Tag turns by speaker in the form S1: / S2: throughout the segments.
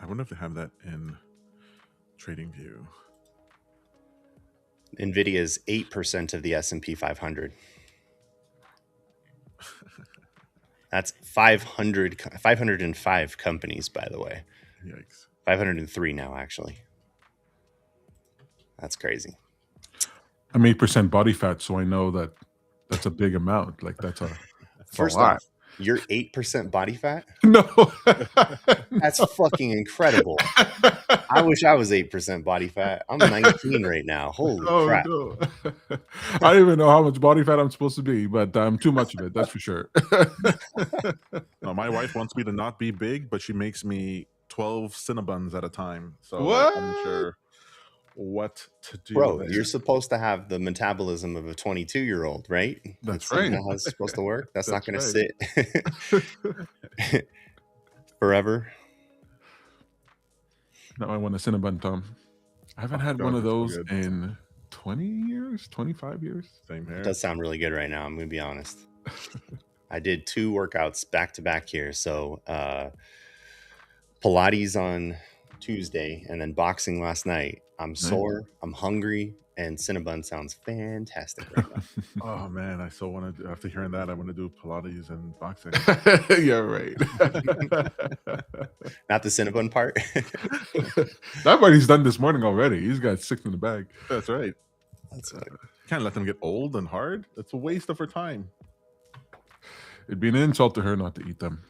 S1: wonder if they have that in TradingView.
S2: NVIDIA is 8% of the S&P 500. That's 505 companies, by the way.
S1: Yikes.
S2: 503 now, actually. That's crazy.
S3: I'm 8% body fat, so I know that that's a big amount. Like that's a
S2: First
S3: lot.
S2: off, you're 8% body fat?
S3: No.
S2: That's fucking incredible. I wish I was 8% body fat. I'm 19 right now. Holy crap.
S3: No. I don't even know how much body fat I'm supposed to be, but I'm too much of it, that's for sure.
S1: No, my wife wants me to not be big, but she makes me 12 Cinnabons at a time. So
S3: What?
S1: I'm not sure what to do.
S2: Bro,
S1: there.
S2: you're supposed to have the metabolism of a 22-year-old, right?
S3: That's
S2: Isn't
S3: right.
S2: that how it's supposed to work? That's not going
S3: That's
S2: to sit forever.
S3: Now I want a Cinnabon, Tom. I haven't had
S1: God,
S3: one of
S1: that's so
S3: those
S1: good.
S3: in 20 years, 25 years.
S1: Same here.
S2: It does sound really good right now. I'm going to be honest. I did 2 workouts back to back here. So Pilates on Tuesday and then boxing last night. I'm sore. I'm hungry. And Cinnabon sounds fantastic right now.
S1: Oh man, I so want to. After hearing that, I want to do Pilates and boxing.
S3: Yeah, right.
S2: Not the Cinnabon part.
S3: That part he's done this morning already. He's got 6 in the bag.
S1: That's right.
S2: That's right.
S1: Can't let them get old and hard. It's a waste of her time.
S3: It'd be an insult to her not to eat them.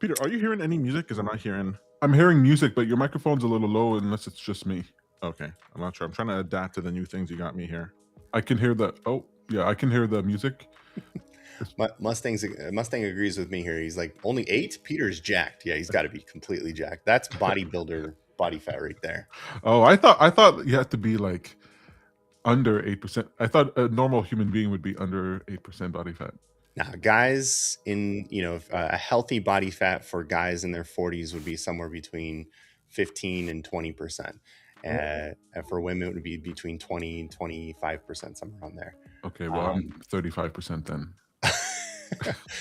S1: Peter, are you hearing any music? Because I'm not hearing.
S3: I'm hearing music, but your microphone's a little low unless it's just me.
S1: Okay, I'm not sure. I'm trying to adapt to the new things you got me here.
S3: I can hear the. Oh, yeah, I can hear the music.
S2: Mustang agrees with me here. He's like, only 8? Peter's jacked. Yeah, he's got to be completely jacked. That's bodybuilder body fat right there.
S3: Oh, I thought you had to be like under 8%. I thought a normal human being would be under 8% body fat.
S2: Now, guys in, a healthy body fat for guys in their 40s would be somewhere between 15 and 20%. And for women, it would be between 20 and 25%, somewhere around there.
S3: Okay, well, I'm 35% then.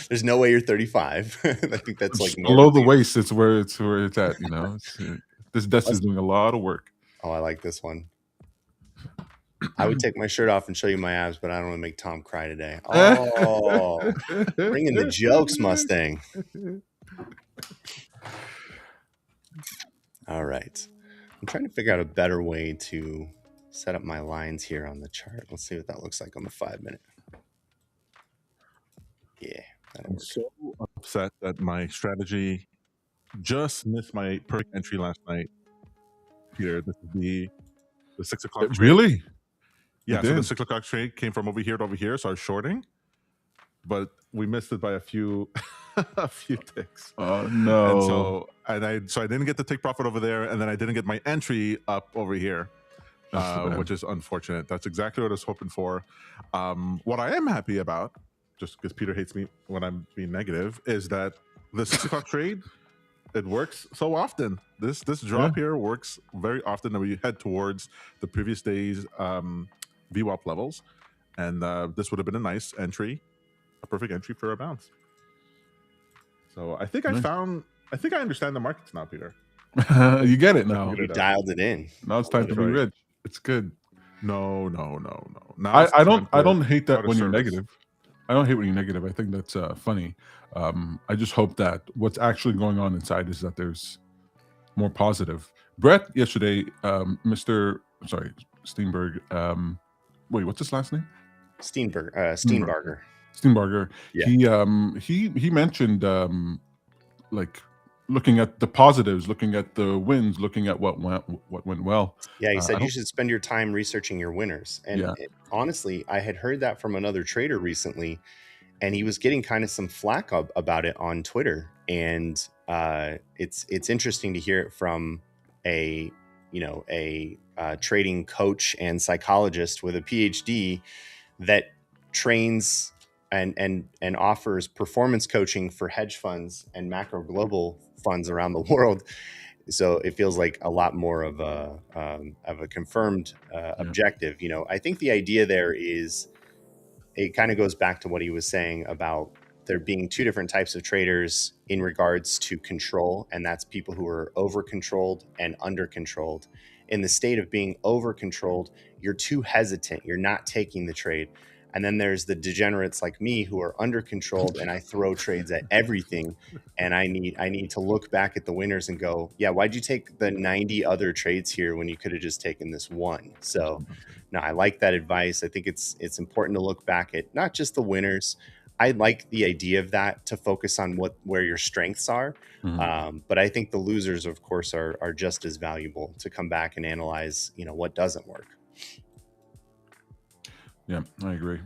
S2: There's no way you're 35. I think that's like
S3: below the waist. It's where it's at. This desk is doing a lot of work.
S2: Oh, I like this one. I would take my shirt off and show you my abs, but I don't want to make Tom cry today. Oh, bring in the jokes, Mustang. All right. I'm trying to figure out a better way to set up my lines here on the chart. Let's see what that looks like on the 5-minute. Yeah.
S1: I'm so upset that my strategy just missed my perfect entry last night. Peter, this would be the 6 o'clock trade.
S3: Really?
S1: Yeah, so the 6 o'clock trade came from over here to over here, so I was shorting, but we missed it by a few ticks.
S3: Oh no!
S1: And I didn't get to take profit over there, and then I didn't get my entry up over here, which is unfortunate. That's exactly what I was hoping for. What I am happy about, just because Peter hates me when I'm being negative, is that the 6 o'clock trade, it works so often. This drop here works very often, and we head towards the previous day's VWAP levels, and this would have been a nice entry, a perfect entry for a bounce. So I think I understand the markets now, Peter.
S3: You get it now.
S2: You dialed it in.
S3: Now it's time to be rich. It's good.
S1: No.
S3: Now I don't hate that when you're negative. I don't hate when you're negative. I think that's funny. I just hope that what's actually going on inside is that there's more positive. Brett yesterday, Steenberg. Wait, what's his last name?
S2: Steenbarger.
S3: Yeah. He mentioned like looking at the positives, looking at the wins, looking at what went well.
S2: Yeah, he said you should spend your time researching your winners. And honestly, I had heard that from another trader recently, and he was getting kind of some flack about it on Twitter. And it's interesting to hear it from a trading coach and psychologist with a PhD that trains and offers performance coaching for hedge funds and macro global funds around the world. So it feels like a lot more of a confirmed objective. I think the idea there is, it kind of goes back to what he was saying about there being two different types of traders in regards to control, and that's people who are over controlled and under controlled. In the state of being over controlled, you're too hesitant, you're not taking the trade. And then there's the degenerates like me who are under controlled, and I throw trades at everything. And I need to look back at the winners and go, yeah, why'd you take the 90 other trades here when you could have just taken this one? So no, I like that advice. I think it's important to look back at not just the winners. I like the idea of that, to focus on where your strengths are. But I think the losers, of course, are just as valuable to come back and analyze, what doesn't work.
S3: Yeah, I agree.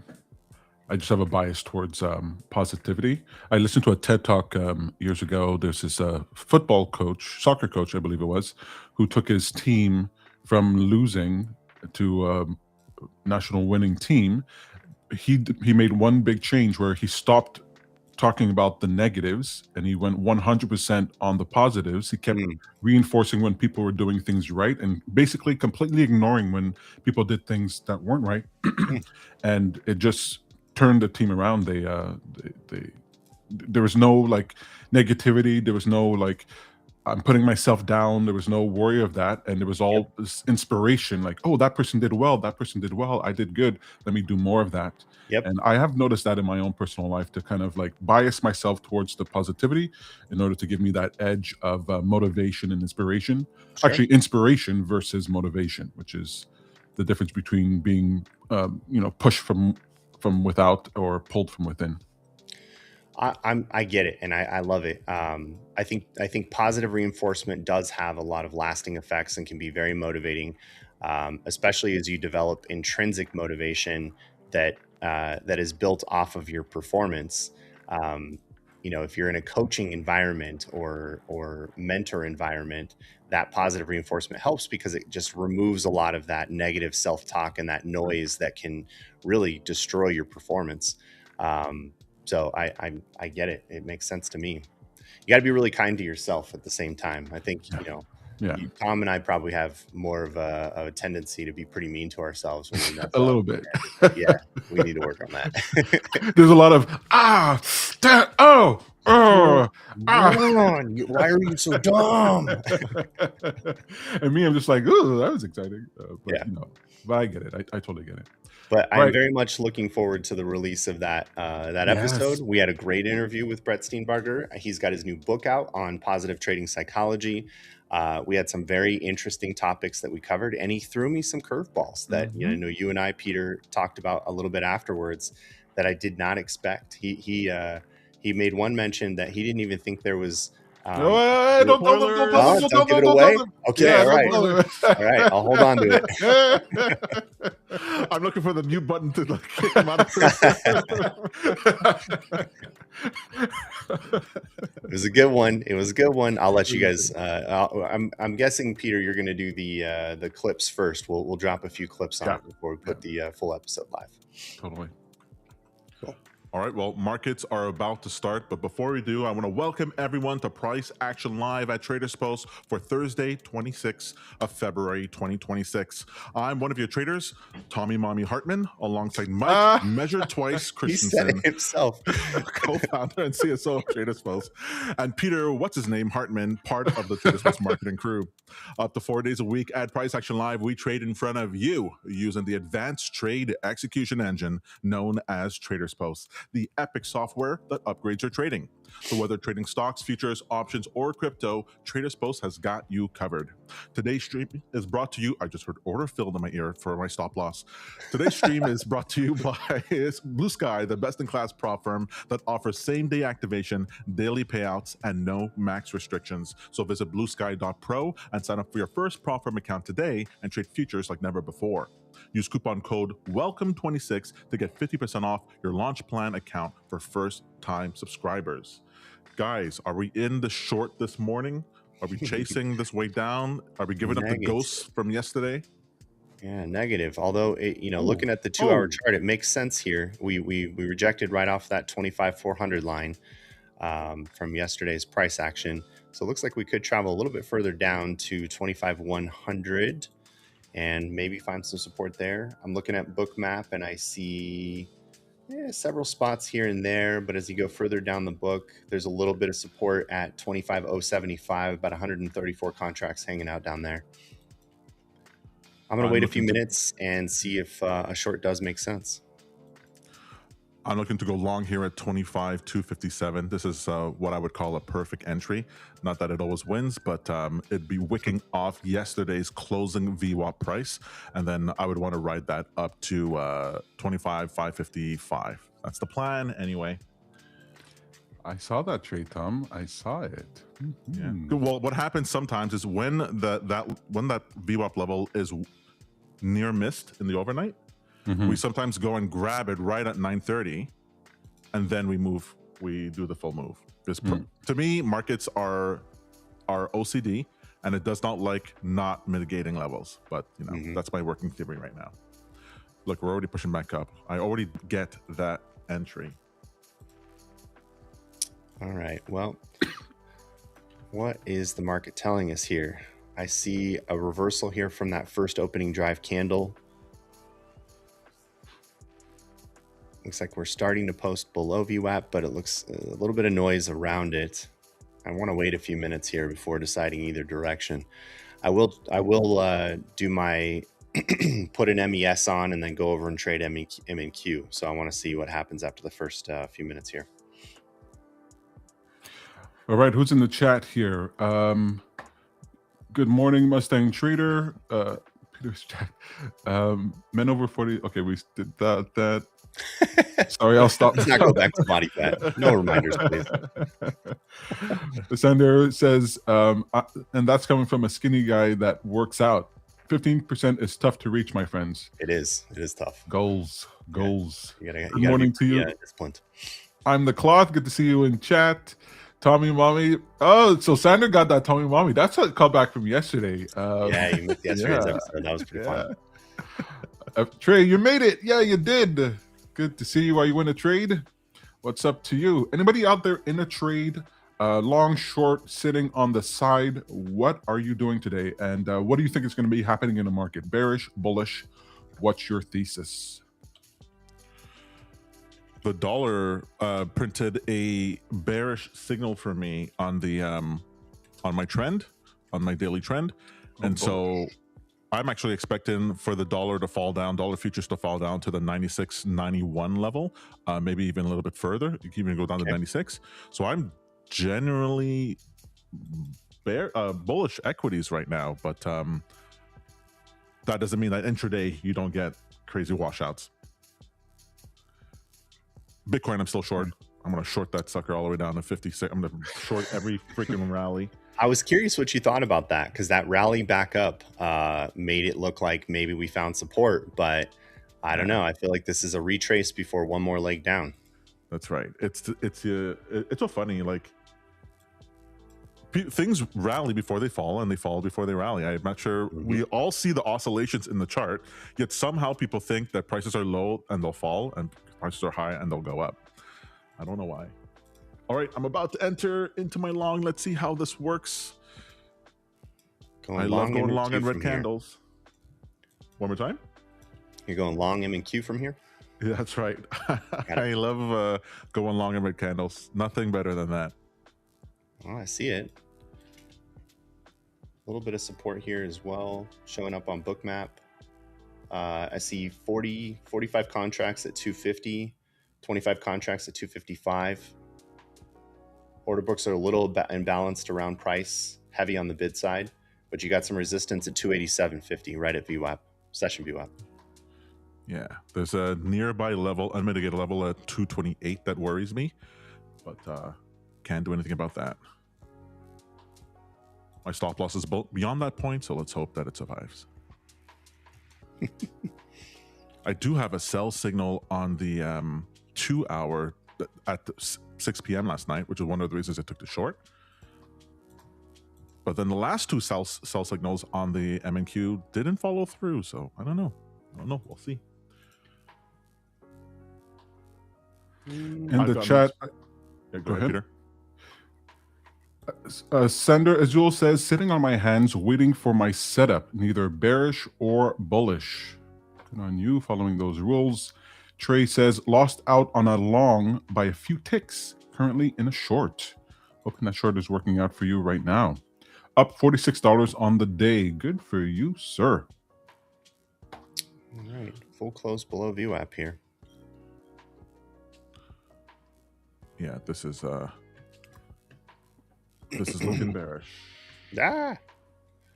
S3: I just have a bias towards positivity. I listened to a TED Talk years ago. There's this football coach, soccer coach, I believe it was, who took his team from losing to national winning team. He made one big change where he stopped talking about the negatives and he went 100% on the positives. He kept reinforcing when people were doing things right and basically completely ignoring when people did things that weren't right. And it just turned the team around. There was no like negativity. There was no like, I'm putting myself down. There was no worry of that. And there was all this inspiration, like, oh, that person did well. That person did well. I did good. Let me do more of that. And I have noticed that in my own personal life, to kind of like bias myself towards the positivity in order to give me that edge of motivation and inspiration. Actually, inspiration versus motivation, which is the difference between being, pushed from without or pulled from within.
S2: I get it, and I love it. I think positive reinforcement does have a lot of lasting effects and can be very motivating, especially as you develop intrinsic motivation that is built off of your performance. If you're in a coaching environment or mentor environment, that positive reinforcement helps because it just removes a lot of that negative self-talk and that noise that can really destroy your performance. So I get it. It makes sense to me. You got to be really kind to yourself at the same time. I think, Tom and I probably have more of a tendency to be pretty mean to ourselves when we mess
S3: a little bit.
S2: Yeah, we need to work on that.
S3: There's a lot of,
S2: why are you so dumb?
S3: And me, I'm just like, oh, that was exciting. But I get it. I totally get it.
S2: But I'm very much looking forward to the release of that episode. We had a great interview with Brett Steenbarger. He's got his new book out on positive trading psychology. We had some very interesting topics that we covered, and he threw me some curveballs that you and I, Peter, talked about a little bit afterwards that I did not expect. He made one mention that he didn't even think there was.
S3: Don't
S2: give it away. Okay, all right. I'll hold on to
S1: it. I'm looking for the mute button to like kick him out of
S2: It was a good one. I'll let you guys. I'm guessing, Peter, you're going to do the clips first. We'll drop a few clips on it before we put the full episode live.
S3: Totally.
S1: All right, well, markets are about to start, but before we do, I want to welcome everyone to Price Action Live at Traders Post for Thursday, 26th of February, 2026. I'm one of your traders, Tommy Mommy Hartman, alongside Mike Measured Twice Christensen.
S2: He said it himself.
S1: Co-founder and CSO of Traders Post, and Peter, what's-his-name, Hartman, part of the Traders Post marketing crew. Up to 4 days a week at Price Action Live, we trade in front of you using the advanced trade execution engine known as Traders Post, the epic software that upgrades your trading. So whether trading stocks, futures, options, or crypto, Traders Post has got you covered. Today's stream is brought to you, I just heard order filled in my ear for my stop loss. Today's stream is brought to you by Blusky, the best-in-class prop firm that offers same-day activation, daily payouts, and no max restrictions. So visit bluesky.pro and sign up for your first prop firm account today and trade futures like never before. Use coupon code WELCOME26 to get 50% off your launch plan account for first-time subscribers. Guys, are we in the short this morning? Are we chasing this way down? Are we giving up the ghosts from yesterday?
S2: Yeah, negative. Although, looking at the 2-hour chart, it makes sense here. We rejected right off that 25,400 line from yesterday's price action. So it looks like we could travel a little bit further down to 25,100 and maybe find some support there. I'm looking at Bookmap and I see Yeah, several spots here and there, but as you go further down the book, there's a little bit of support at 25,075, about 134 contracts hanging out down there. I'm going to wait a few minutes and see if a short does make sense.
S1: I'm looking to go long here at 25,257. This is what I would call a perfect entry. Not that it always wins, but it'd be wicking off yesterday's closing VWAP price. And then I would want to ride that up to 25,555. That's the plan anyway.
S3: I saw that trade, Tom. I saw it.
S1: Yeah. Well, what happens sometimes is when that VWAP level is near missed in the overnight, we sometimes go and grab it right at 9:30, and then we do the full move. To me, markets are OCD, and it does not like not mitigating levels. But you know, that's my working theory right now. Look, we're already pushing back up. I already get that entry.
S2: All right. Well, what is the market telling us here? I see a reversal here from that first opening drive candle. Looks like we're starting to post below VWAP, but it looks a little bit of noise around it. I want to wait a few minutes here before deciding either direction. I will do my put an MES on and then go over and trade MNQ. So I want to see what happens after the first few minutes here.
S3: All right, who's in the chat here? Good morning, Mustang Trader. Peter's chat. Men over 40. Okay, we did that. Sorry, I'll stop.
S2: Let's not go back to body fat. No reminders, please.
S3: The sender says, and that's coming from a skinny guy that works out. 15% is tough to reach, my friends.
S2: It is. It is tough.
S3: Goals.
S2: Yeah.
S3: Good morning to you.
S2: Disciplined.
S3: I'm the Cloth. Good to see you in chat. Tommy Mommy. Oh, so Sander got that Tommy Mommy. That's a callback from yesterday.
S2: Yeah, you missed yesterday's episode. That was pretty fun.
S3: Trey, you made it. Yeah, you did. Good to see you. Are you in a trade? What's up to you? Anybody out there in a trade? Long, short, sitting on the side. What are you doing today? And what do you think is going to be happening in the market? Bearish, bullish? What's your thesis?
S1: The dollar printed a bearish signal for me on the on my trend, on my daily trend, and so I'm actually expecting for the dollar to fall down, dollar futures to fall down to the 96, 91 level, maybe even a little bit further. You can even go down to 96. So I'm generally bullish equities right now, but that doesn't mean that intraday you don't get crazy washouts. Bitcoin, I'm still short. I'm going to short that sucker all the way down to 56. I'm going to short every freaking rally.
S2: I was curious what you thought about that, because that rally back up made it look like maybe we found support, but I don't know. I feel like this is a retrace before one more leg down.
S1: That's right. It's so funny. Like things rally before they fall, and they fall before they rally. I'm not sure. We all see the oscillations in the chart, yet somehow people think that prices are low and they'll fall, and prices are high and they'll go up. I don't know why. All right, I'm about to enter into my long. Let's see how this works. I love going long in red candles. One more time.
S2: You're going long MNQ from here?
S1: Yeah, that's right. I love going long in red candles. Nothing better than that.
S2: Oh, I see it. A little bit of support here as well, showing up on Bookmap. I see 45 contracts at 250, 25 contracts at 255. Order books are a little imbalanced around price, heavy on the bid side, but you got some resistance at 287.50 right at VWAP, session VWAP.
S1: Yeah, there's a nearby level, unmitigated level at 228 that worries me, but can't do anything about that. My stop loss is beyond that point, so let's hope that it survives. I do have a sell signal on the 2 hour at 6 p.m. last night, which is one of the reasons I took the short. But then the last two sell signals on the MNQ didn't follow through, so I don't know. We'll see.
S3: In the chat,
S1: go ahead,
S3: Peter. Sender Azul says, sitting on my hands, waiting for my setup, neither bearish or bullish. Good on you, following those rules. Trey says, lost out on a long by a few ticks, currently in a short. Hoping that short is working out for you right now. Up $46 on the day. Good for you, sir.
S2: All right, full close below VWAP here.
S1: Yeah, this is looking bearish.
S2: Ah,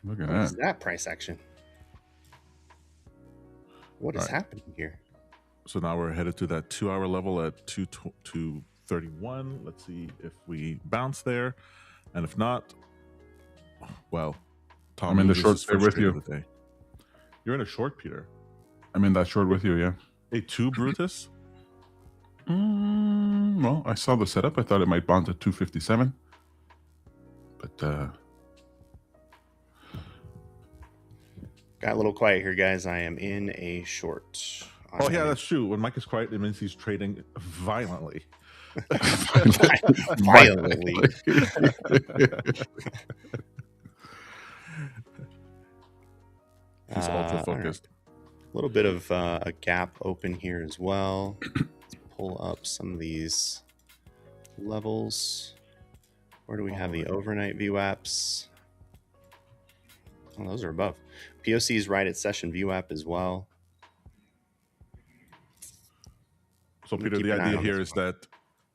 S3: Look at
S2: what is
S3: that.
S2: that price action? What is happening here?
S1: So now we're headed to that 2 hour level at 231. Let's see if we bounce there, and if not, well, Tom,
S3: I'm in the short there with you.
S1: You're in a short, Peter.
S3: I'm in that short with you, yeah.
S1: A 2 Brutus.
S3: Well, I saw the setup. I thought it might bounce at 257, but
S2: got a little quiet here, guys. I am in a short.
S1: Oh yeah, that's true. When Mike is quiet, it means he's trading violently.
S2: Violently.
S1: He's ultra focused.
S2: A little bit of a gap open here as well. Let's pull up some of these levels. Where do we have the overnight VWAPs? Oh, those are above. POC is right at session VWAP as well.
S1: So Peter, the idea here is that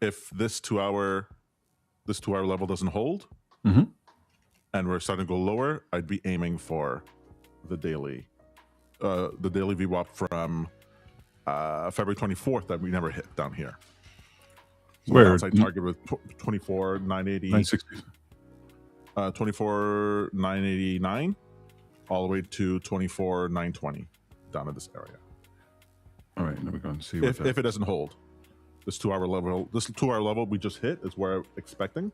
S1: if this 2 hour level doesn't hold, and we're starting to go lower, I'd be aiming for the daily VWAP from February 24th that we never hit down here. So
S3: where
S1: outside target with 24,980, 24,989, all the way to 24,920 down in this area.
S3: All right, let me go and see
S1: if it doesn't hold. This 2 hour level, we just hit is where I'm expecting.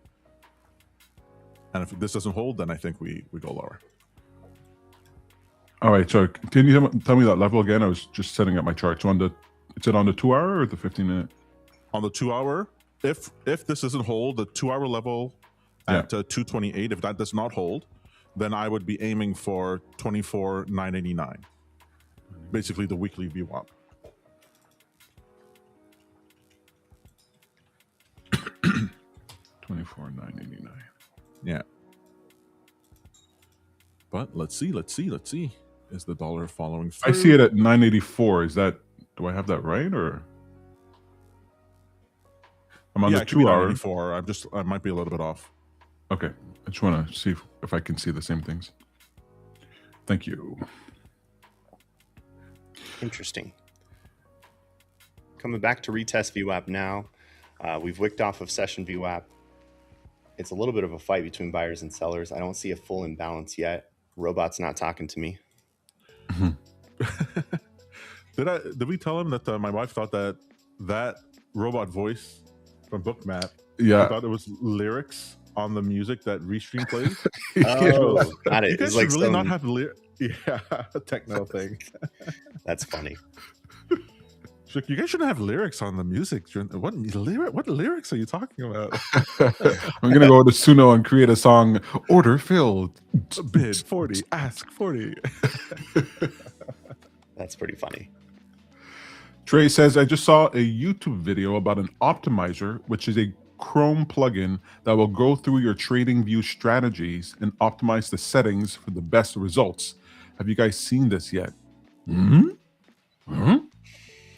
S1: And if this doesn't hold, then I think we go lower.
S3: All right, so can you tell me that level again? I was just setting up my chart. So is it on the 2 hour or the 15-minute?
S1: On the 2 hour, if this doesn't hold, the 2 hour level at 228, if that does not hold, then I would be aiming for 24,989. Basically the weekly VWAP.
S3: $24,989.
S1: Yeah. But let's see. Is the dollar following through?
S3: I see it at 984. Do I have that right, or I'm on the 2 hour?
S1: I might be a little bit off.
S3: Okay. I just want to see if I can see the same things. Thank you.
S2: Interesting. Coming back to retest VWAP now. We've wicked off of session VWAP. It's a little bit of a fight between buyers and sellers. I don't see a full imbalance yet. Robot's not talking to me.
S1: Did we tell him that my wife thought that robot voice from Bookmap?
S3: Yeah,
S1: I thought it was lyrics on the music that Restream plays.
S2: Oh, got it.
S1: You guys should really not have techno thing.
S2: That's funny.
S1: She's like, you guys shouldn't have lyrics on the music. What lyrics are you talking about?
S3: I'm gonna go to Suno and create a song. Order filled.
S1: Bid 40. Ask 40.
S2: That's pretty funny.
S3: Trey says, I just saw a YouTube video about an optimizer, which is a Chrome plugin that will go through your TradingView strategies and optimize the settings for the best results. Have you guys seen this yet?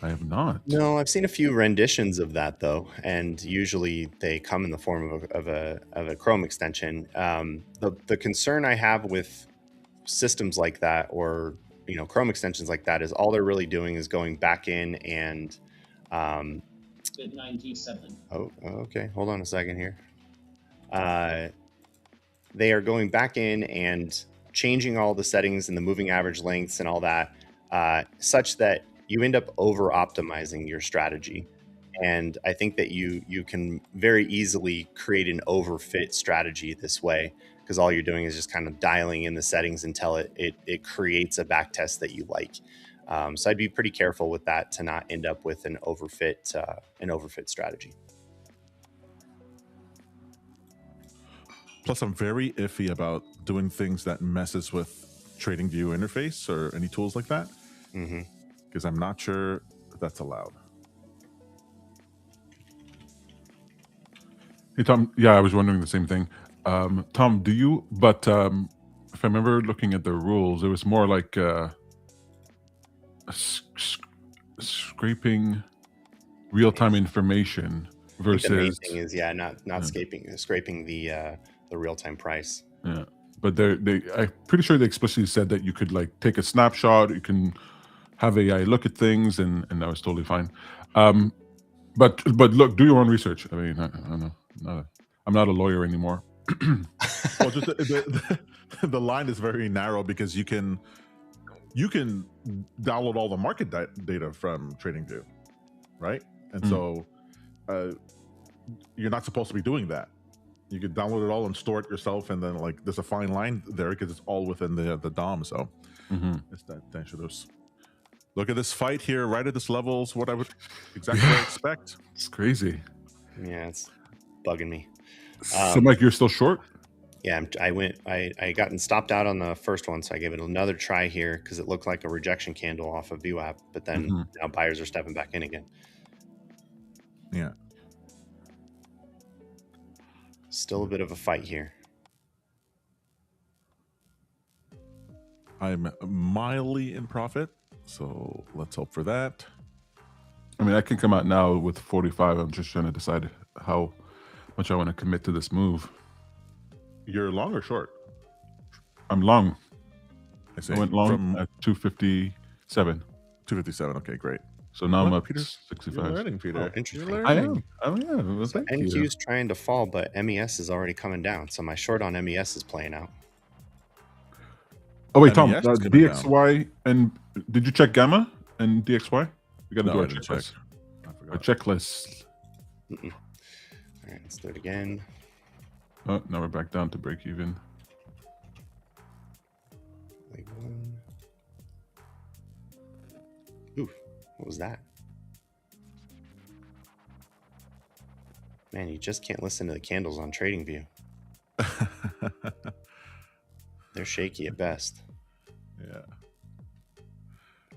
S3: I have not.
S2: No, I've seen a few renditions of that though, and usually they come in the form of a Chrome extension. The concern I have with systems like that, or Chrome extensions like that, is all they're really doing is going back in and
S4: 97.
S2: Oh, okay. Hold on a second here. They are going back in and changing all the settings and the moving average lengths and all that, such that you end up over optimizing your strategy. And I think that you can very easily create an overfit strategy this way, because all you're doing is just kind of dialing in the settings until it creates a backtest that you like. So I'd be pretty careful with that to not end up with an overfit strategy.
S1: Plus, I'm very iffy about doing things that messes with TradingView interface or any tools like that, because I'm not sure that's allowed.
S3: Hey, Tom. Yeah, I was wondering the same thing. Tom, do you? But if I remember looking at the rules, it was more like scraping real-time information versus.
S2: The main thing is not scraping the real-time price.
S3: Yeah, but I'm pretty sure they explicitly said that you could like take a snapshot, you can have AI look at things, and that was totally fine. But look, do your own research. I mean, I don't know. I'm not a lawyer anymore.
S1: Well, just the line is very narrow because you can download all the market data from TradingView, right? And so you're not supposed to be doing that. You could download it all and store it yourself, and then like there's a fine line there because it's all within the DOM. So it's that dangerous. Look at this fight here, right at this levels. What I would exactly expect.
S3: It's crazy.
S2: Yeah, it's bugging me.
S3: So, Mike, you're still short?
S2: Yeah, I gotten stopped out on the first one, so I gave it another try here because it looked like a rejection candle off of VWAP, but then now buyers are stepping back in again.
S1: Yeah.
S2: Still a bit of a fight here.
S1: I'm mildly in profit, so let's hope for that.
S3: I mean, I can come out now with 45. I'm just trying to decide how much I want to commit to this move.
S1: You're long or short?
S3: I'm long.
S1: I see.
S3: I went long at 257.
S1: 257. Okay, great.
S3: So now I'm up
S1: Peter?
S3: 65.
S1: You're learning, Peter.
S2: Oh, interesting.
S3: I am. Oh, yeah. Well,
S2: so NQ is trying to fall, but MES is already coming down. So my short on MES is playing out.
S3: Oh, wait, Tom. DXY. And did you check Gamma and DXY? We got to do our checklist. Our checklist.
S2: All right, let's do it again.
S3: Oh, now we're back down to break even.
S2: Ooh, what was that? Man, you just can't listen to the candles on TradingView. They're shaky at best.
S1: Yeah.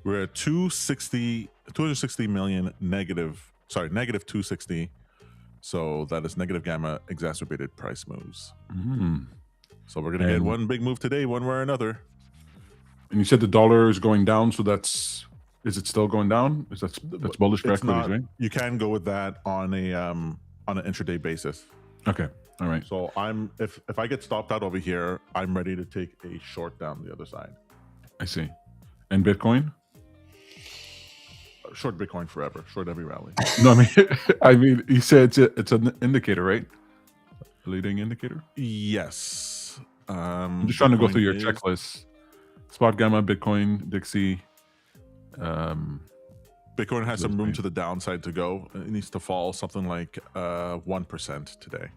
S1: We're at 260 million negative 260. So that is negative gamma exacerbated price moves. So we're going to get one big move today, one way or another.
S3: And you said the dollar is going down, so is it still going down? That's bullish for equities, right?
S1: You can go with that on an intraday basis.
S3: Okay. All right.
S1: So if I get stopped out over here, I'm ready to take a short down the other side. I
S3: see. And Bitcoin?
S1: Short Bitcoin forever. Short every rally.
S3: No, I mean, you said it's an indicator, right? A leading indicator?
S1: Yes.
S3: I'm just trying to go through your checklist. Spot Gamma, Bitcoin, Dixie.
S1: Bitcoin has some room to the downside to go. It needs to fall something like 1% today.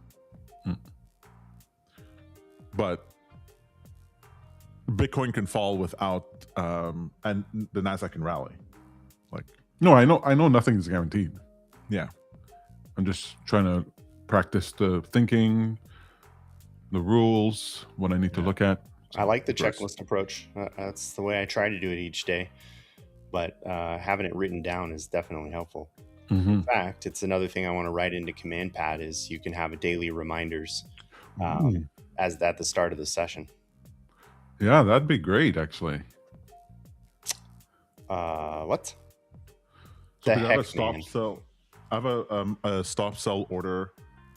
S1: But Bitcoin can fall without, and the Nasdaq can rally.
S3: No, I know nothing is guaranteed.
S1: Yeah.
S3: I'm just trying to practice the thinking, the rules, what I need to look at.
S2: I like the checklist approach. That's the way I try to do it each day. But having it written down is definitely helpful. In fact, it's another thing I want to write into Command Pad is you can have a daily reminders as at the start of the session.
S3: Yeah, that'd be great, actually.
S2: What?
S1: So I have a stop sell. I have a stop sell order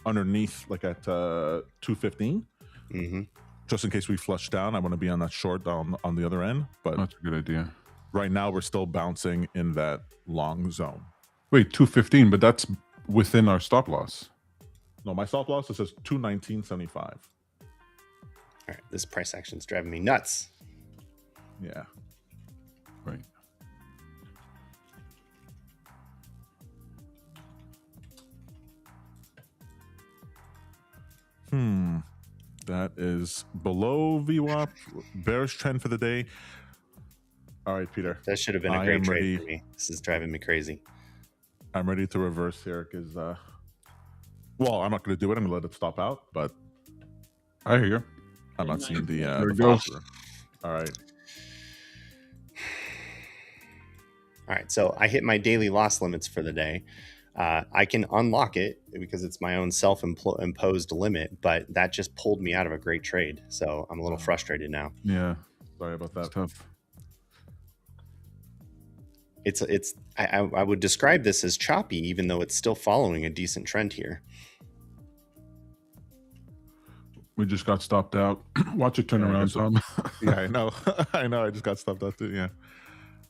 S1: underneath, like at 215. Just in case we flush down. I want to be on that short on the other end. But
S3: that's a good idea.
S1: Right now, we're still bouncing in that long zone.
S3: Wait, 215, but that's within our stop loss.
S1: No, my stop loss says 219.75.
S2: All right, this price action is driving me nuts.
S1: Yeah.
S3: Right.
S1: That is below VWAP. Bearish trend for the day. All right, Peter.
S2: That should have been a great trade for me. This is driving me crazy.
S1: I'm ready to reverse here because, well, I'm not going to do it. I'm going to let it stop out, but
S3: I hear you.
S1: I'm not seeing the.
S3: There it goes.
S1: All right.
S2: All right. So I hit my daily loss limits for the day. I can unlock it because it's my own self-imposed limit, but that just pulled me out of a great trade. So I'm a little frustrated now.
S3: Yeah.
S1: Sorry about that.
S3: It's tough.
S2: I would describe this as choppy, even though it's still following a decent trend here.
S3: We just got stopped out. Watch it turn around, Tom.
S1: Yeah, I know. I know. I just got stopped out too. Yeah.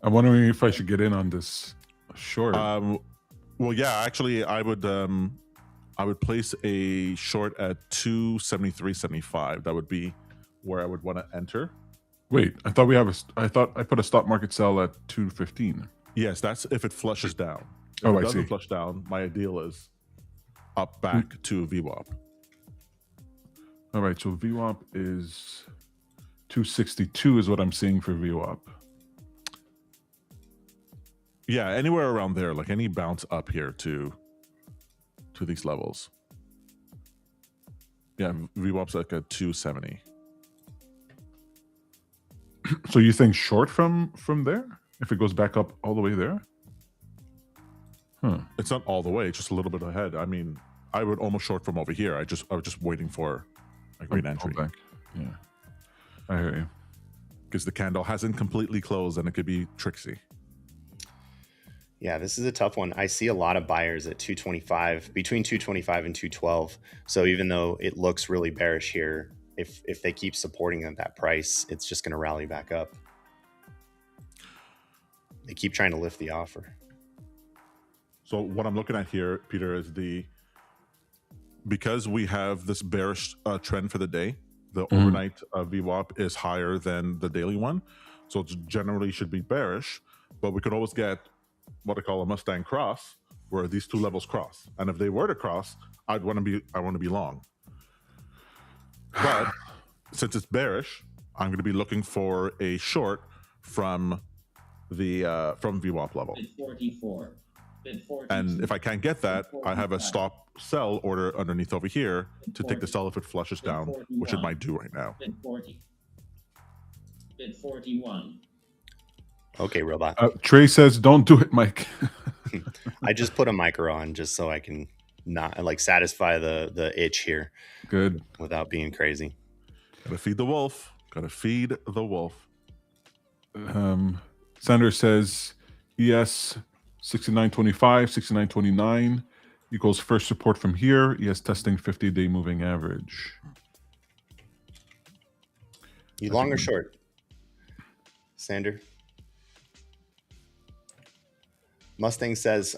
S3: I'm wondering if I should get in on this short.
S1: Well, yeah. Actually, I would place a short at 273.75. That would be where I would want to enter.
S3: Wait, I thought I put a stop market sell at 215.
S1: Yes, that's if it flushes down. If
S3: it
S1: doesn't flush down, my ideal is up back to VWAP.
S3: All right, so VWAP is 262 is what I'm seeing for VWAP.
S1: Yeah, anywhere around there, like any bounce up here to these levels. Yeah, VWAP's like a 270.
S3: So you think short from there? If it goes back up all the way there?
S1: It's not all the way, just a little bit ahead. I mean, I would almost short from over here. I was just waiting for a great entry.
S3: Back. Yeah, I hear you.
S1: Because the candle hasn't completely closed and it could be tricksy.
S2: Yeah, this is a tough one. I see a lot of buyers at 225, between 225 and 212. So even though it looks really bearish here, if they keep supporting at that price, it's just going to rally back up. They keep trying to lift the offer.
S1: So what I'm looking at here, Peter, is because we have this bearish trend for the day, the overnight VWAP is higher than the daily one. So it generally should be bearish, but we could always get what I call a Mustang cross, where these two levels cross. And if they were to cross, I want to be long. But since it's bearish, I'm going to be looking for a short from VWAP level.
S4: 44.
S1: And if I can't get that, I have a stop sell order underneath over here to take the sell if it flushes down, which it might do right now.
S4: Bid 40. Bid 41.
S2: Okay, robot.
S3: Trey says, "Don't do it, Mike."
S2: I just put a micro on just so I can not like satisfy the itch here.
S3: Good.
S2: Without being crazy.
S1: Gotta feed the wolf. Gotta feed the wolf.
S3: Sanders says, ES 69.25, 69.29 equals first support from here. ES testing 50-day moving average.
S2: You long or short, Sander? Mustang says,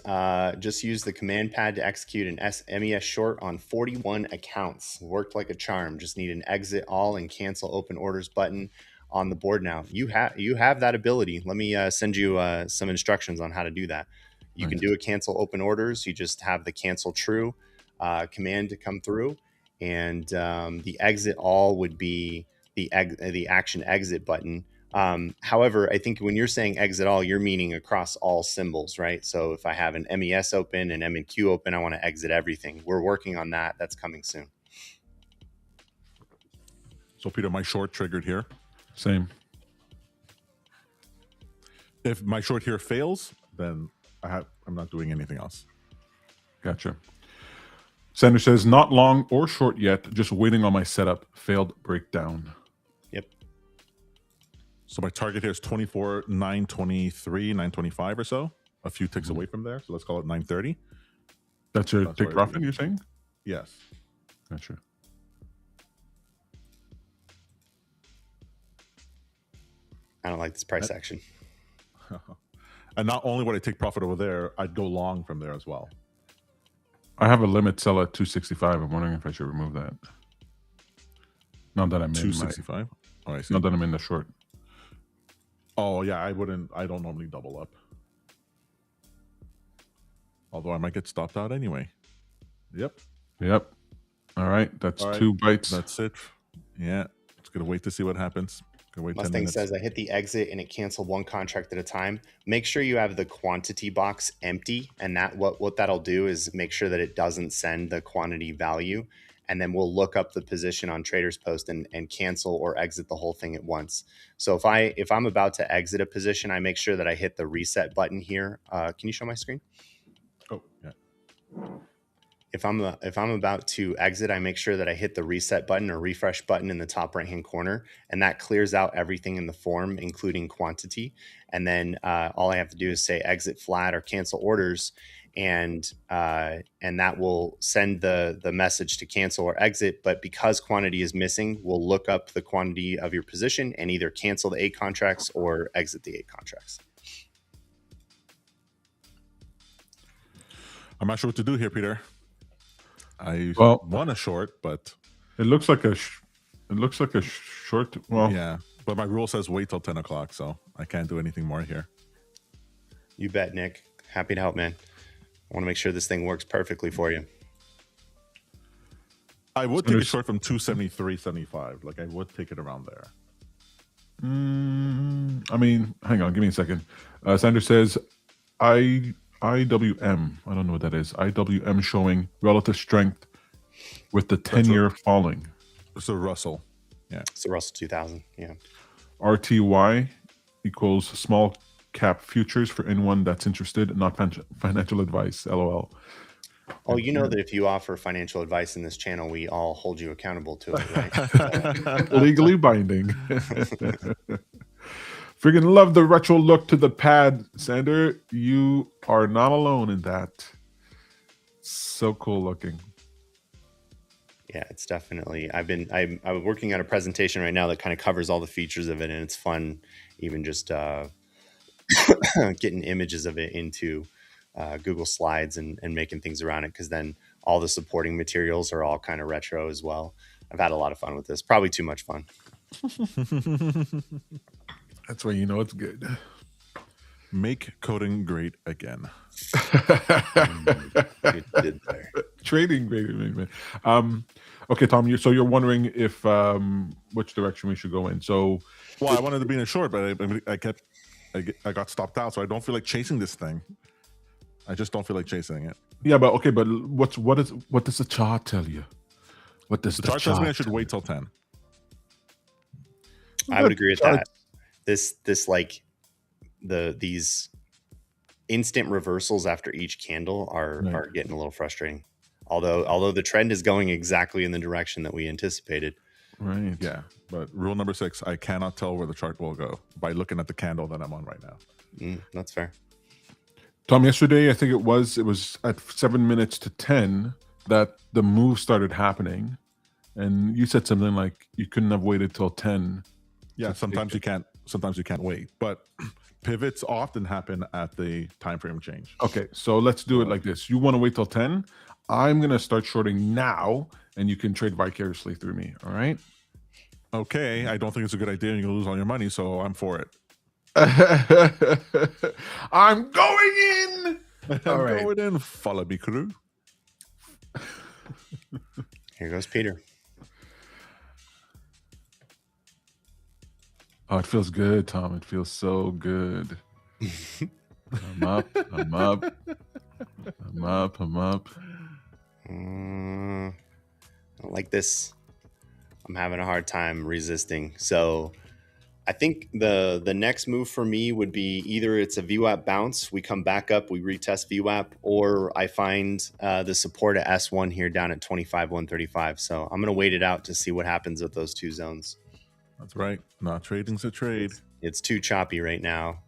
S2: just use the command pad to execute an MES short on 41 accounts. Worked like a charm. Just need an exit all and cancel open orders button on the board now. You have that ability. Let me send you some instructions on how to do that. You can do a cancel open orders. You just have the cancel true command to come through, and the exit all would be the action exit button. However, I think when you're saying exit all, you're meaning across all symbols, right? So if I have an MES open and MNQ open, I want to exit everything. We're working on that. That's coming soon.
S1: So Peter, my short triggered here.
S3: Same.
S1: If my short here fails, then I'm not doing anything else.
S3: Gotcha. Sanders says, not long or short yet, just waiting on my setup. Failed breakdown.
S2: Yep.
S1: So my target here is 24, 923, 925 or so. A few ticks away from there. So let's call it 930.
S3: That's your take profit, you're saying?
S1: Yes.
S3: Gotcha.
S2: I don't like this price action.
S1: And not only would I take profit over there, I'd go long from there as well.
S3: I have a limit sell at 265. I'm wondering if I should remove that. Not that I'm in
S1: 265. Oh, I see.
S3: Not that I'm in the short.
S1: Oh yeah, I don't normally double up. Although I might get stopped out anyway. Yep.
S3: All right, that's 2 bites.
S1: That's it. Yeah, just gonna wait to see what happens. Wait
S2: Mustang says I hit the exit and it canceled one contract at a time. Make sure you have the quantity box empty, and that what that'll do is make sure that it doesn't send the quantity value, and then we'll look up the position on Traders Post and cancel or exit the whole thing at once. So if I'm about to exit a position, I make sure that I hit the reset button here. Can you show my screen?
S1: Oh yeah.
S2: If I'm about to exit, I make sure that I hit the reset button or refresh button in the top right hand corner, and that clears out everything in the form, including quantity. And then all I have to do is say exit flat or cancel orders, and that will send the message to cancel or exit. But because quantity is missing, we'll look up the quantity of your position and either cancel the 8 contracts or exit the 8 contracts.
S1: I'm not sure what to do here, Peter. I want a short, but
S3: it looks like a short. Well,
S1: yeah, but my rule says wait till 10 o'clock, so I can't do anything more here.
S2: You bet, Nick. Happy to help, man. I want to make sure this thing works perfectly for you.
S1: I would take a short from 273.75. Like I would take it around there.
S3: I mean, hang on, give me a second. Sanders says, IWM. I don't know what that is. IWM showing relative strength with the 10-year falling.
S1: So Russell. Yeah.
S2: So Russell 2000. Yeah.
S3: RTY equals small cap futures for anyone that's interested, not financial advice. LOL.
S2: Oh, you know that if you offer financial advice in this channel, we all hold you accountable to it, right?
S3: Legally binding. Freaking love the retro look to the pad, Sander. You are not alone in that. So cool looking.
S2: Yeah, it's definitely. I'm working on a presentation right now that kind of covers all the features of it, and it's fun, even just getting images of it into Google Slides and making things around it, because then all the supporting materials are all kind of retro as well. I've had a lot of fun with this. Probably too much fun.
S3: That's why you know it's good.
S1: Make coding great again.
S2: Did there.
S3: Trading great, man. Okay, Tom. You're wondering if which direction we should go in. So,
S1: well, I wanted to be in a short, but I got stopped out, so I don't feel like chasing this thing. I just don't feel like chasing it.
S3: Yeah, but okay, but what does the chart tell you? What does the chart
S1: tells me I should wait till 10?
S2: I would agree with that. This like these instant reversals after each candle are getting a little frustrating. Although the trend is going exactly in the direction that we anticipated.
S3: Right.
S1: Yeah. But rule number 6, I cannot tell where the chart will go by looking at the candle that I'm on right now.
S2: That's fair.
S3: Tom, yesterday I think it was at 7 minutes to 10 that the move started happening, and you said something like you couldn't have waited till 10.
S1: Yeah, sometimes you can't. Sometimes you can't wait, but pivots often happen at the time frame change.
S3: Okay, so let's do it like this. You want to wait till 10? I'm gonna start shorting now, and you can trade vicariously through me. All right?
S1: Okay, I don't think it's a good idea. You're gonna lose all your money, so I'm for it.
S3: I'm going in.
S1: All right, going in. Follow me, crew.
S2: Here goes Peter.
S3: Oh, it feels good, Tom. It feels so good. I'm up. I'm up. I'm up. I'm up.
S2: I don't like this. I'm having a hard time resisting. So I think the next move for me would be either it's a VWAP bounce, we come back up, we retest VWAP, or I find the support at S1 here down at 25,135. So I'm going to wait it out to see what happens at those two zones.
S1: That's right. Not trading's a trade.
S2: It's too choppy right now,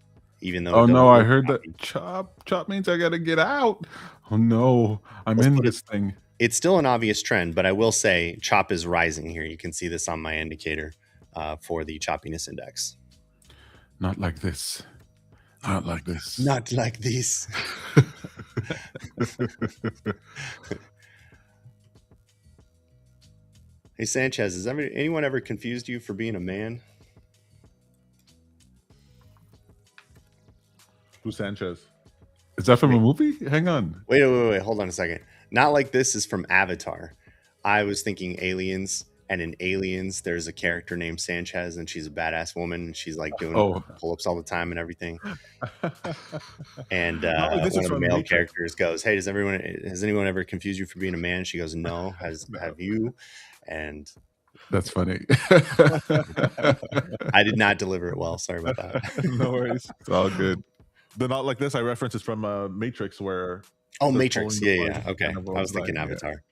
S2: even though.
S3: Oh no, I heard choppy. That chop means I got to get out. Oh no, Let's in this thing.
S2: It's still an obvious trend, but I will say chop is rising here. You can see this on my indicator for the choppiness index.
S3: Not like this. Not like this.
S2: Not like this. Hey, Sanchez, has anyone ever confused you for being a man?
S1: Who's Sanchez?
S3: Is that from a movie? Hang on.
S2: Wait. Hold on a second. Not like this is from Avatar. I was thinking Aliens, and in Aliens, there's a character named Sanchez, and she's a badass woman, and she's like doing pull-ups all the time and everything. And one of the male characters goes, "Hey, has anyone ever confused you for being a man?" She goes, "No. Have you?" And
S3: that's funny.
S2: I did not deliver it well. Sorry about that.
S1: No worries.
S3: It's all good.
S1: The Not Like This I reference is from Matrix, where
S2: Oh,
S1: the
S2: Matrix.
S1: pulling the
S2: Yeah.
S1: plug
S2: Okay.
S1: kind of
S2: I was thinking
S1: thing, yeah.
S2: Avatar.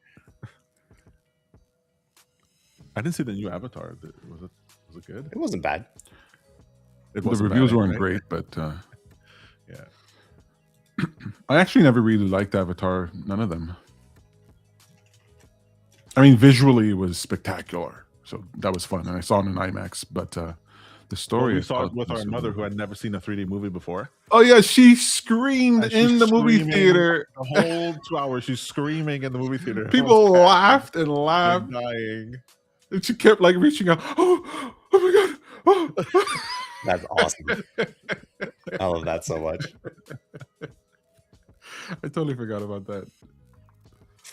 S1: I didn't see the new Avatar. Was it good?
S2: It wasn't bad.
S1: It
S3: The
S1: wasn't
S3: reviews
S1: bad,
S3: weren't
S1: right?
S3: great, but
S1: Yeah.
S3: I actually never really liked Avatar. None of them. I mean, visually it was spectacular, so that was fun, and I saw it in IMAX. But the story,
S1: Well, we
S3: I
S1: saw
S3: thought
S1: it with
S3: was
S1: our
S3: a
S1: mother,
S3: little-
S1: who had never seen a 3D movie before.
S3: Oh yeah, she screamed
S1: And she's
S3: in the movie
S1: screaming
S3: theater.
S1: the whole 2 hours. She's screaming in the movie theater.
S3: People
S1: Everyone's
S3: laughed and
S1: They're
S3: laughed,
S1: dying.
S3: and she kept like reaching out. Oh my god! Oh.
S2: That's awesome. I love that so much.
S3: I totally forgot about that.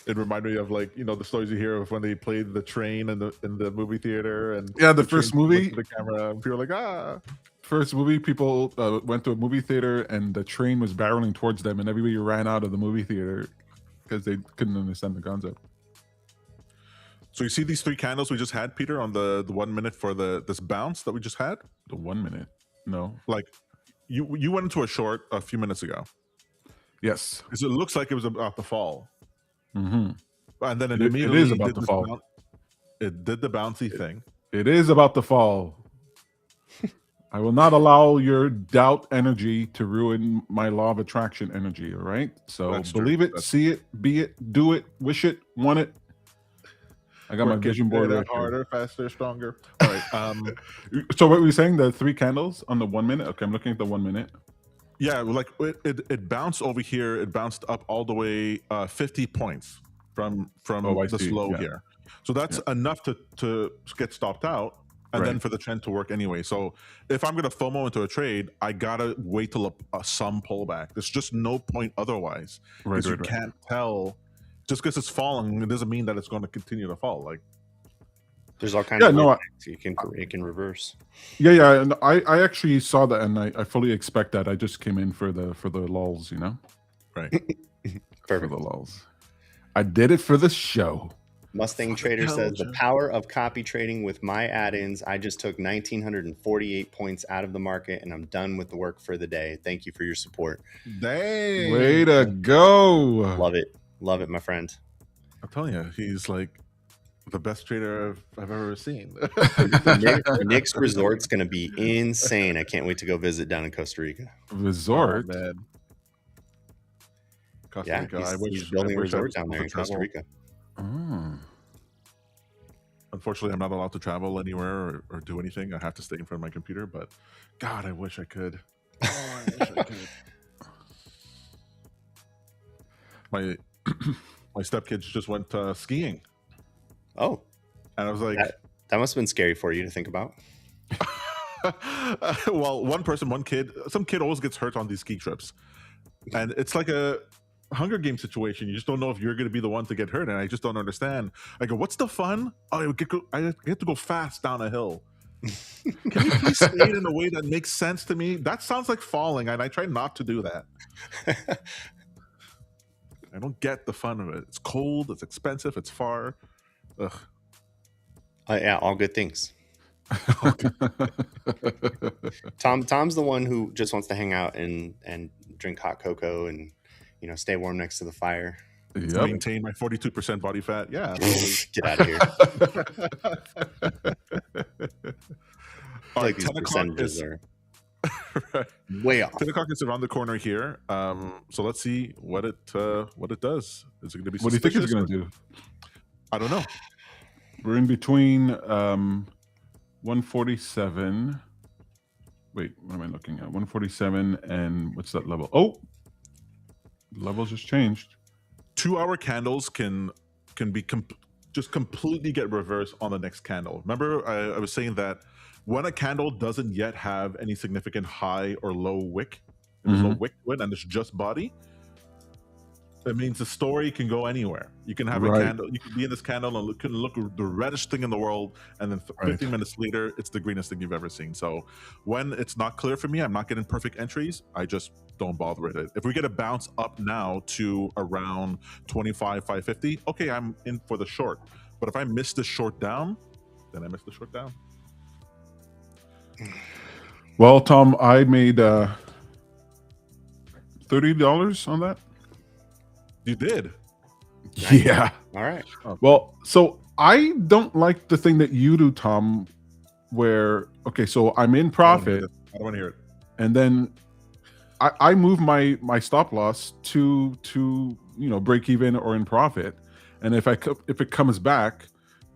S1: It reminded me of, like, you know, the stories you hear of when they played the train in the movie theater, and
S3: Yeah, the
S1: train
S3: first
S1: looked
S3: movie.
S1: at the camera, and people were like, ah.
S3: First movie, people went to a movie theater, and the train was barreling towards them, and everybody ran out of the movie theater because they couldn't understand the concept.
S1: So you see these 3 candles we just had, Peter, on the 1 minute for this bounce that we just had?
S3: The 1 minute, no.
S1: Like, you went into a short a few minutes ago.
S3: Yes.
S1: Because it looks like it was about to fall.
S3: Mm-hmm.
S1: And then
S3: It
S1: immediately
S3: is about
S1: did
S3: to
S1: this
S3: fall.
S1: It did the bouncy thing.
S3: It is about to fall. I will not allow your doubt energy to ruin my law of attraction energy, all right? So
S1: That's true.
S3: believe it,
S1: That's-
S3: see it, be it, do it, wish it, want it. I got my
S1: Work it
S3: vision board
S1: better,
S3: right here.
S1: harder, faster, stronger. All right.
S3: So what were we saying? The 3 candles on the 1 minute? Okay, I'm looking at the 1 minute.
S1: Yeah, like it bounced over here. It bounced up all the way 50 points from
S3: I
S1: this
S3: see.
S1: low
S3: Yeah.
S1: here. So that's enough to get stopped out, and then
S3: Right.
S1: for the trend to work anyway. So if I'm gonna FOMO into a trade, I gotta wait till some pullback. There's just no point otherwise, because you can't tell. Just because it's falling, it doesn't mean that it's going to continue to fall. Like,
S2: There's all kinds
S3: Yeah,
S2: of
S3: no,
S2: it can reverse.
S3: Yeah, and I actually saw that, and I fully expect that. I just came in for the lulls, you know?
S1: right?
S3: For
S2: Perfect.
S3: the lulls. I did it for the show.
S2: Mustang Trader says the power of copy trading with my add-ins. I just took 1,948 points out of the market, and I'm done with the work for the day. Thank you for your support.
S1: Dang!
S3: Way to go.
S2: Love it, my friend.
S1: I'm telling you, he's like the best trader I've ever seen.
S2: The Nick's Resort's going to be insane. I can't wait to go visit down in Costa Rica.
S3: Resort.
S1: Oh, man. Costa
S2: Yeah,
S1: Rica.
S2: he's building a
S1: I
S2: resort
S1: was
S2: down
S1: able
S2: there
S1: to
S2: in Costa
S1: travel.
S2: Rica.
S3: Oh.
S1: Unfortunately, I'm not allowed to travel anywhere or do anything. I have to stay in front of my computer, but God, I wish I could. Oh, I wish I could. My stepkids just went skiing,
S2: Oh,
S1: and I was like,
S2: that must have been scary for you to think about.
S1: well, some kid always gets hurt on these ski trips, and it's like a Hunger Game situation. You just don't know if you're going to be the one to get hurt, and I just don't understand. I go, what's the fun? Oh, I get to go fast down a hill. Can you please say it in a way that makes sense to me? That sounds like falling, and I try not to do that. I don't get the fun of it. It's cold, it's expensive, it's far. Ugh.
S2: Yeah, all good things. Tom's the one who just wants to hang out and drink hot cocoa and stay warm next to the fire.
S3: Yep.
S1: Maintain my 42% body fat. Yeah.
S2: Get out of here.
S1: All right,
S2: These
S1: 10 o'clock
S2: percentages
S1: is
S2: are
S1: right.
S2: way off.
S1: 10 o'clock is around the corner here. So let's see what it does. Is it going to be?
S3: What do you think it's
S1: suspicious
S3: going
S1: or-
S3: to do?
S1: I don't know.
S3: We're in between 147. Wait, what am I looking at? 147 and what's that level? Oh, levels just changed.
S1: 2-hour candles can be just completely get reversed on the next candle. Remember, I was saying that when a candle doesn't yet have any significant high or low wick, there's no wick to it, and it's just body. It means the story can go anywhere. You can have a candle. You can be in this candle and can look the reddest thing in the world, and then 15 minutes later, it's the greenest thing you've ever seen. So when it's not clear for me, I'm not getting perfect entries. I just don't bother with it. If we get a bounce up now to around 25,550, okay, I'm in for the short. But if I miss the short down, then I miss the short down.
S3: Well, Tom, I made $30 on that.
S1: You did.
S3: Yeah.
S2: All right.
S3: Well, so I don't like the thing that you do, Tom, where, okay, so I'm in profit.
S1: I don't want to hear it.
S3: And then I move my stop loss to break even or in profit. And if it comes back,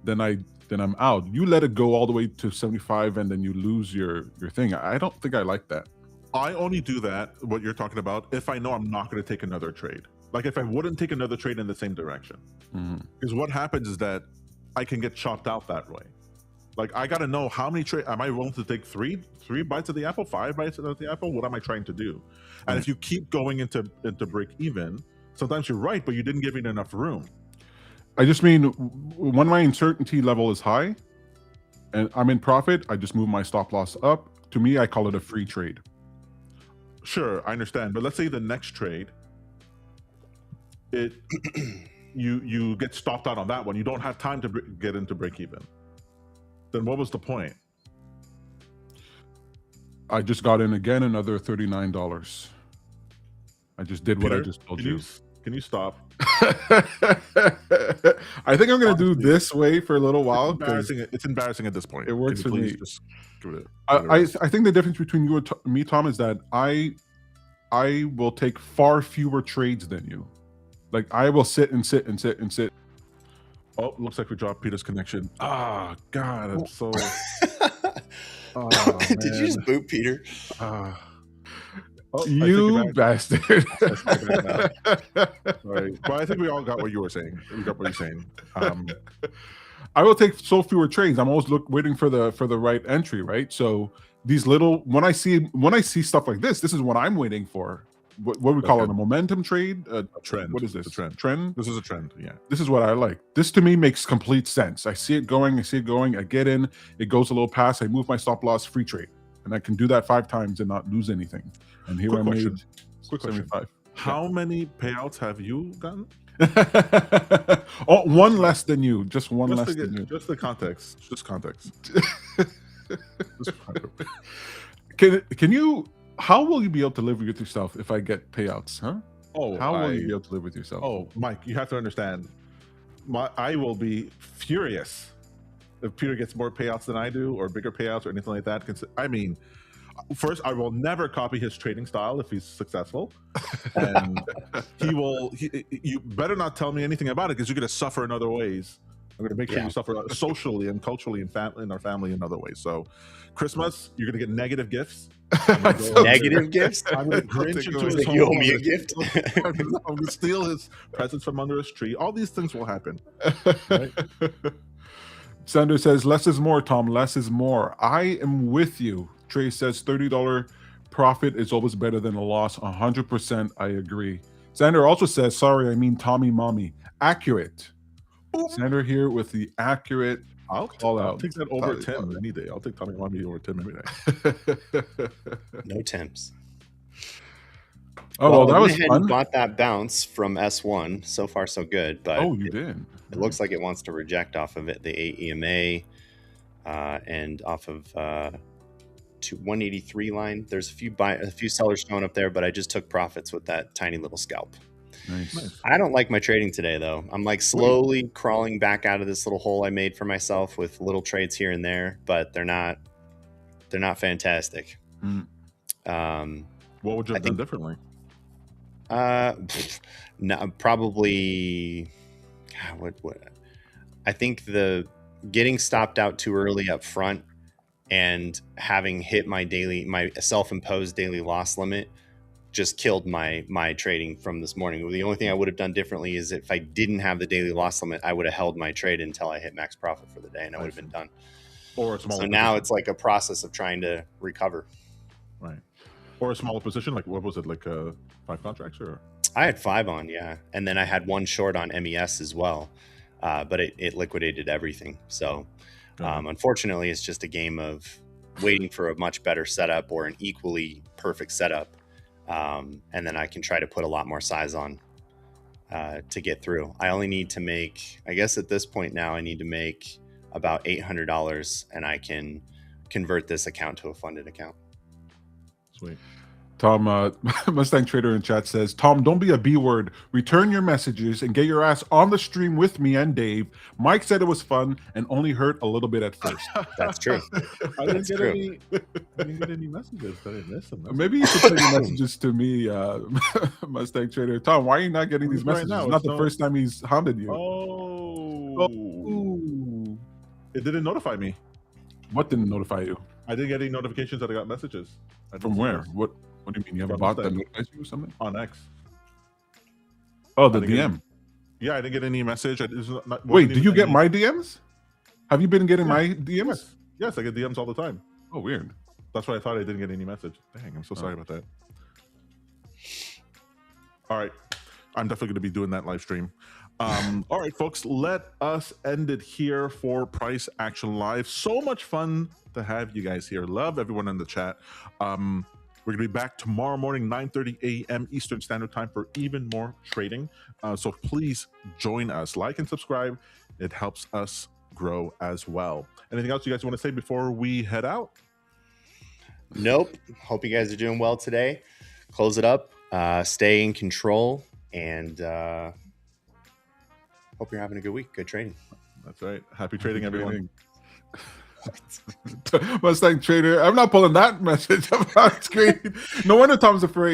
S3: then I'm out. You let it go all the way to 75 and then you lose your thing. I don't think I like that.
S1: I only do that, what you're talking about, if I know I'm not going to take another trade. Like if I wouldn't take another trade in the same direction. Because what happens is that I can get chopped out that way. Like I got to know how many trades, am I willing to take three bites of the apple, 5 bites of the apple? What am I trying to do? And if you keep going into break even, sometimes you're right, but you didn't give it enough room.
S3: I just mean when my uncertainty level is high and I'm in profit, I just move my stop loss up. To me, I call it a free trade.
S1: Sure, I understand. But let's say the next trade, you get stopped out on that one. You don't have time to get into break even. Then what was the point?
S3: I just got in again another $39. I just did what I just told you.
S1: Can you stop?
S3: I think I'm going to do this way for a little while.
S1: It's embarrassing at this point.
S3: It works for me.
S1: Just give it
S3: I think the difference between you and me, Tom, is that I will take far fewer trades than you. Like I will sit and sit and sit and sit.
S1: Oh, looks like we dropped Peter's connection. Ah, God, I'm so.
S2: Did you just boot Peter?
S3: You bastard.
S1: Sorry. But I think we all got what you were saying. We got what you're saying.
S3: I will take so fewer trades. I'm always waiting for the right entry, right? So these little when I see stuff like this is what I'm waiting for. What we call it, a momentum trade, a
S1: trend.
S3: What is this?
S1: A trend.
S3: Trend.
S1: This is a trend. Yeah.
S3: This is what I like. This to me makes complete sense. I see it going. I get in. It goes a little past. I move my stop loss. Free trade, and I can do that 5 times and not lose anything. And here I made
S1: quick 75. How many payouts have you gotten?
S3: Oh, one less than you. Just one less than you.
S1: Just the context. Just context.
S3: Can you? How will you be able to live with yourself if I get payouts? Huh?
S1: Oh,
S3: how will you be able to live with yourself?
S1: Oh, Mike, you have to understand. I will be furious if Peter gets more payouts than I do, or bigger payouts, or anything like that. I mean, first, I will never copy his trading style if he's successful, and you better not tell me anything about it because you're going to suffer in other ways. I'm going to make sure you suffer socially and culturally in our family in other ways. So, Christmas, you're going to get negative gifts.
S2: Negative gifts?
S1: I'm going to Grinch into his home.
S2: You owe me a gift.
S1: I'm going to steal his presents from under his tree. All these things will happen. Right?
S3: Sander says, less is more, Tom. Less is more. I am with you. Trey says, $30 profit is always better than a loss. 100%. I agree. Sander also says, sorry, I mean Tommy Mommy. Accurate. Sander here with the accurate call out.
S1: I'll take that over Tim any day. I'll take Tommy Mommy over Tim any day.
S2: No Tims.
S3: Oh, well, that was fun.
S2: Bought that bounce from S1. So far, so good. But
S3: you did.
S2: It looks like it wants to reject off of it the 8 EMA and off of 183 line. There's a few sellers showing up there, but I just took profits with that tiny little scalp.
S3: Nice.
S2: I don't like my trading today, though. I'm like slowly crawling back out of this little hole I made for myself with little trades here and there, but they're not fantastic.
S1: What would you have done differently?
S2: No, probably. God, what? I think the getting stopped out too early up front and having hit my self-imposed daily loss limit just killed my trading from this morning. The only thing I would have done differently is if I didn't have the daily loss limit, I would have held my trade until I hit max profit for the day, and I would have been done.
S1: Or a smaller
S2: so now it's like a process of trying to recover.
S1: Right. Or a smaller position, like what was it, like 5 contracts or?
S2: I had 5 on, yeah, and then I had 1 short on MES as well, but it liquidated everything. So unfortunately, it's just a game of waiting for a much better setup or an equally perfect setup. And then I can try to put a lot more size on to get through. I only need to make, I guess at this point now, I need to make about $800 and I can convert this account to a funded account.
S1: Sweet.
S3: Tom, Mustang Trader in chat says, Tom, don't be a B word. Return your messages and get your ass on the stream with me and Dave. Mike said it was fun and only hurt a little bit at first.
S2: That's true.
S1: I didn't get any. I didn't get any messages. I didn't miss them.
S3: Maybe you should send your messages to me, Mustang Trader. Tom, why are you not getting these messages?
S1: Right now,
S3: it's not the first time he's hounded you.
S1: Oh. It didn't notify me.
S3: What didn't notify you?
S1: I didn't get any notifications that I got messages.
S3: From where? What do you mean? You have a bot that notifies you or something?
S1: On X.
S3: Oh, the DM.
S1: Yeah, I didn't get any message.
S3: Wait, do you get my DMs? Have you been getting my DMs?
S1: Yes, I get DMs all the time.
S3: Oh, weird.
S1: That's why I thought I didn't get any message. Dang, I'm so sorry about that. All right. I'm definitely going to be doing that live stream. All right, folks, let us end it here for Price Action Live. So much fun to have you guys here. Love everyone in the chat. We're going to be back tomorrow morning, 9:30 a.m. Eastern Standard Time for even more trading. So please join us. Like and subscribe. It helps us grow as well. Anything else you guys want to say before we head out?
S2: Nope. Hope you guys are doing well today. Close it up. Stay in control. And hope you're having a good week. Good trading.
S1: That's right. Happy trading, everyone.
S3: Mustang Trader. I'm not pulling that message up on screen. No wonder Tom's afraid.